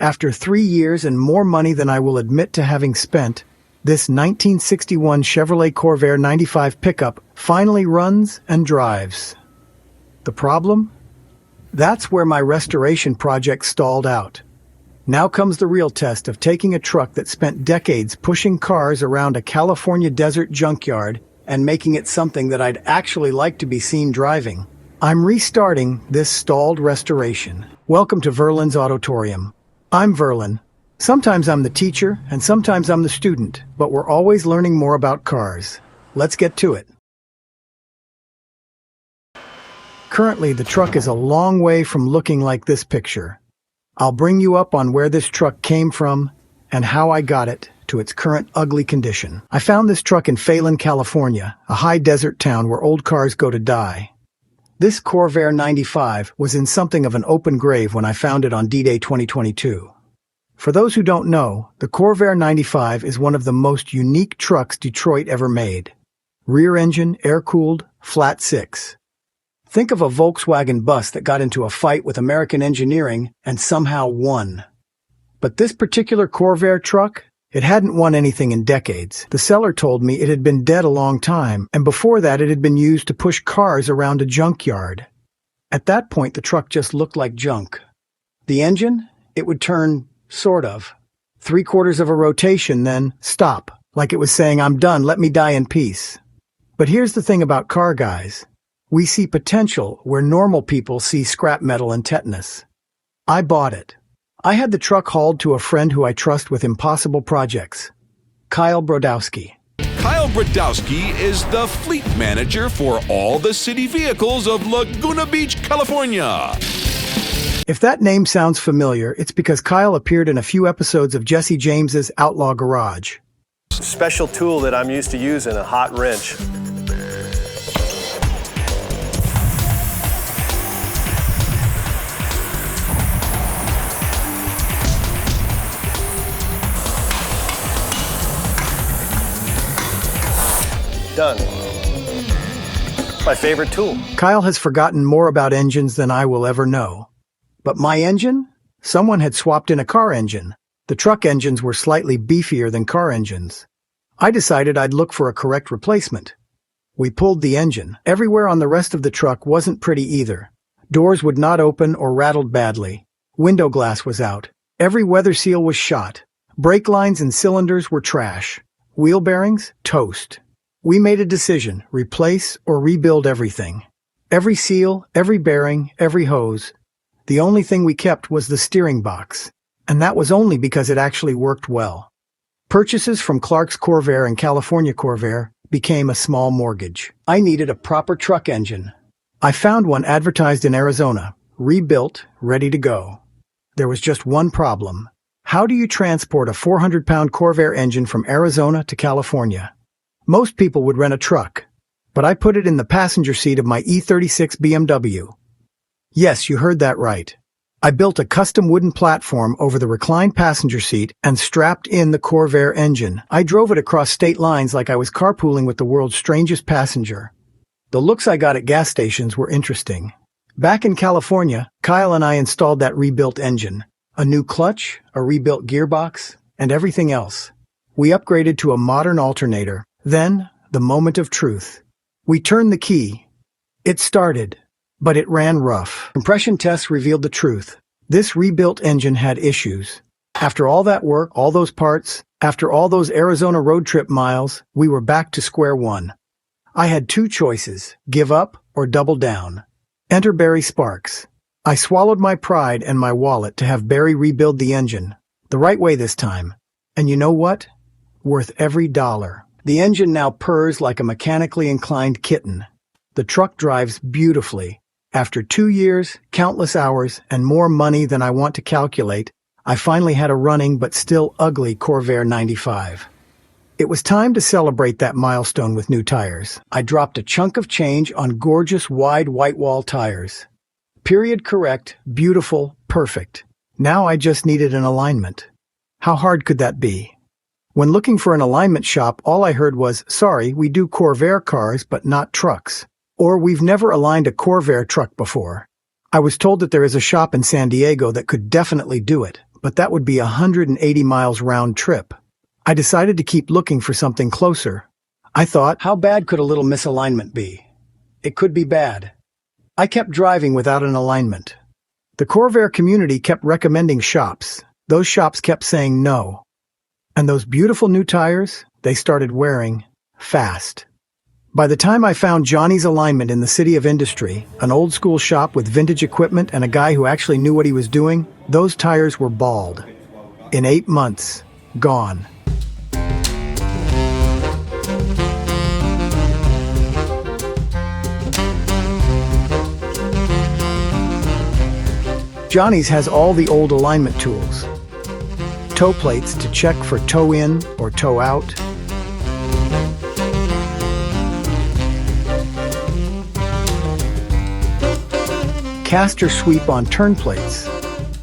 After 3 years and more money than I will admit to having spent, this 1961 Chevrolet Corvair 95 pickup finally runs and drives. The problem? That's where my restoration project stalled out. Now comes the real test of taking a truck that spent decades pushing cars around a California desert junkyard and making it something that I'd actually like to be seen driving. I'm restarting this stalled restoration. Welcome to Verlin's Auditorium. I'm Verlin. Sometimes I'm the teacher, and sometimes I'm the student, but we're always learning more about cars. Let's get to it. Currently, the truck is a long way from looking like this picture. I'll bring you up on where this truck came from and how I got it to its current ugly condition. I found this truck in Verlin, California, a high desert town where old cars go to die. This Corvair 95 was in something of an open grave when I found it on D-Day 2022. For those who don't know, the Corvair 95 is one of the most unique trucks Detroit ever made. Rear engine, air-cooled, flat six. Think of a Volkswagen bus that got into a fight with American engineering and somehow won. But this particular Corvair truck, it hadn't won anything in decades. The seller told me it had been dead a long time, and before that it had been used to push cars around a junkyard. At that point, the truck just looked like junk. The engine? It would turn, sort of. 3/4 of a rotation, then stop, like it was saying, "I'm done, let me die in peace." But here's the thing about car guys. We see potential where normal people see scrap metal and tetanus. I bought it. I had the truck hauled to a friend who I trust with impossible projects, Kyle Brodowski. Kyle Brodowski is the fleet manager for all the city vehicles of Laguna Beach, California. If that name sounds familiar, it's because Kyle appeared in a few episodes of Jesse James's Outlaw Garage. Special tool that I'm used to using, a hot wrench. Done. My favorite tool. Kyle has forgotten more about engines than I will ever know. But my engine? Someone had swapped in a car engine. The truck engines were slightly beefier than car engines. I decided I'd look for a correct replacement. We pulled the engine. Everywhere on the rest of the truck wasn't pretty either. Doors would not open or rattled badly. Window glass was out. Every weather seal was shot. Brake lines and cylinders were trash. Wheel bearings? Toast. We made a decision, replace or rebuild everything. Every seal, every bearing, every hose. The only thing we kept was the steering box, and that was only because it actually worked well. Purchases from Clark's Corvair and California Corvair became a small mortgage. I needed a proper truck engine. I found one advertised in Arizona, rebuilt, ready to go. There was just one problem. How do you transport a 400-pound Corvair engine from Arizona to California? Most people would rent a truck, but I put it in the passenger seat of my E36 BMW. Yes, you heard that right. I built a custom wooden platform over the reclined passenger seat and strapped in the Corvair engine. I drove it across state lines like I was carpooling with the world's strangest passenger. The looks I got at gas stations were interesting. Back in California, Kyle and I installed that rebuilt engine, a new clutch, a rebuilt gearbox, and everything else. We upgraded to a modern alternator. Then, the moment of truth. We turned the key. It started, but it ran rough. Compression tests revealed the truth. This rebuilt engine had issues. After all that work, all those parts, after all those Arizona road trip miles, we were back to square one. I had two choices, give up or double down. Enter Barry Sparks. I swallowed my pride and my wallet to have Barry rebuild the engine. The right way this time. And you know what? Worth every dollar. The engine now purrs like a mechanically inclined kitten. The truck drives beautifully. After 2 years, countless hours, and more money than I want to calculate, I finally had a running but still ugly Corvair 95. It was time to celebrate that milestone with new tires. I dropped a chunk of change on gorgeous wide white wall tires. Period correct, beautiful, perfect. Now I just needed an alignment. How hard could that be? When looking for an alignment shop, all I heard was, "Sorry, we do Corvair cars, but not trucks." Or, "We've never aligned a Corvair truck before." I was told that there is a shop in San Diego that could definitely do it, but that would be 180 miles round trip. I decided to keep looking for something closer. I thought, how bad could a little misalignment be? It could be bad. I kept driving without an alignment. The Corvair community kept recommending shops. Those shops kept saying no. And those beautiful new tires, they started wearing fast. By the time I found Johnny's Alignment in the City of Industry, an old-school shop with vintage equipment and a guy who actually knew what he was doing, those tires were bald. In 8 months, gone. Johnny's has all the old alignment tools. Toe plates to check for toe in or toe out. Caster sweep on turn plates.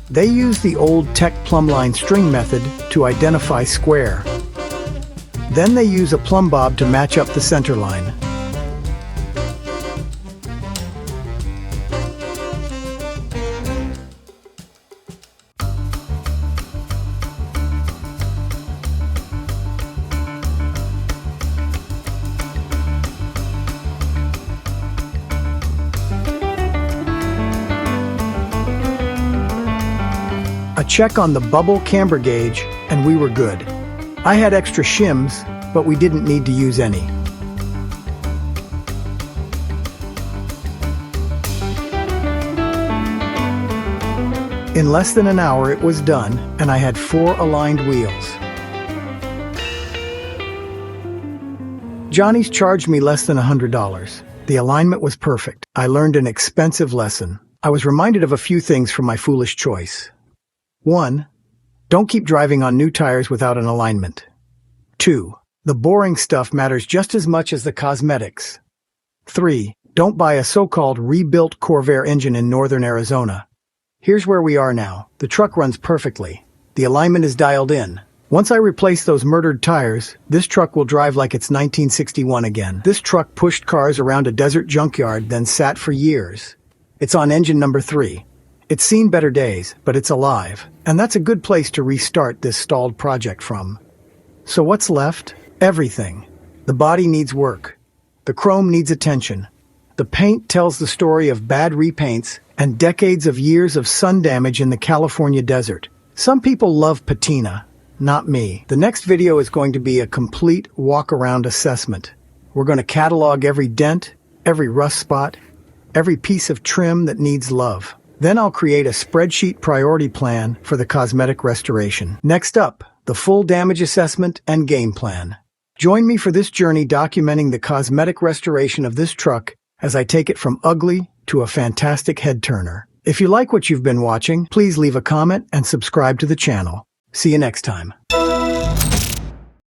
They use the old Tech Plumbline string method to identify square. Then they use a plumb bob to match up the center line. A check on the bubble camber gauge, and we were good. I had extra shims, but we didn't need to use any. In less than an hour it was done, and I had 4 aligned wheels. Johnny's charged me less than $100. The alignment was perfect. I learned an expensive lesson. I was reminded of a few things from my foolish choice. 1. Don't keep driving on new tires without an alignment. 2. The boring stuff matters just as much as the cosmetics. 3. Don't buy a so-called rebuilt Corvair engine in northern Arizona. Here's where we are now. The truck runs perfectly. The alignment is dialed in. Once I replace those murdered tires, this truck will drive like it's 1961 again. This truck pushed cars around a desert junkyard, then sat for years. It's on engine number 3. It's seen better days, but it's alive. And that's a good place to restart this stalled project from. So what's left? Everything. The body needs work. The chrome needs attention. The paint tells the story of bad repaints and decades of years of sun damage in the California desert. Some people love patina, not me. The next video is going to be a complete walk-around assessment. We're going to catalog every dent, every rust spot, every piece of trim that needs love. Then I'll create a spreadsheet priority plan for the cosmetic restoration. Next up, the full damage assessment and game plan. Join me for this journey documenting the cosmetic restoration of this truck as I take it from ugly to a fantastic head turner. If you like what you've been watching, please leave a comment and subscribe to the channel. See you next time.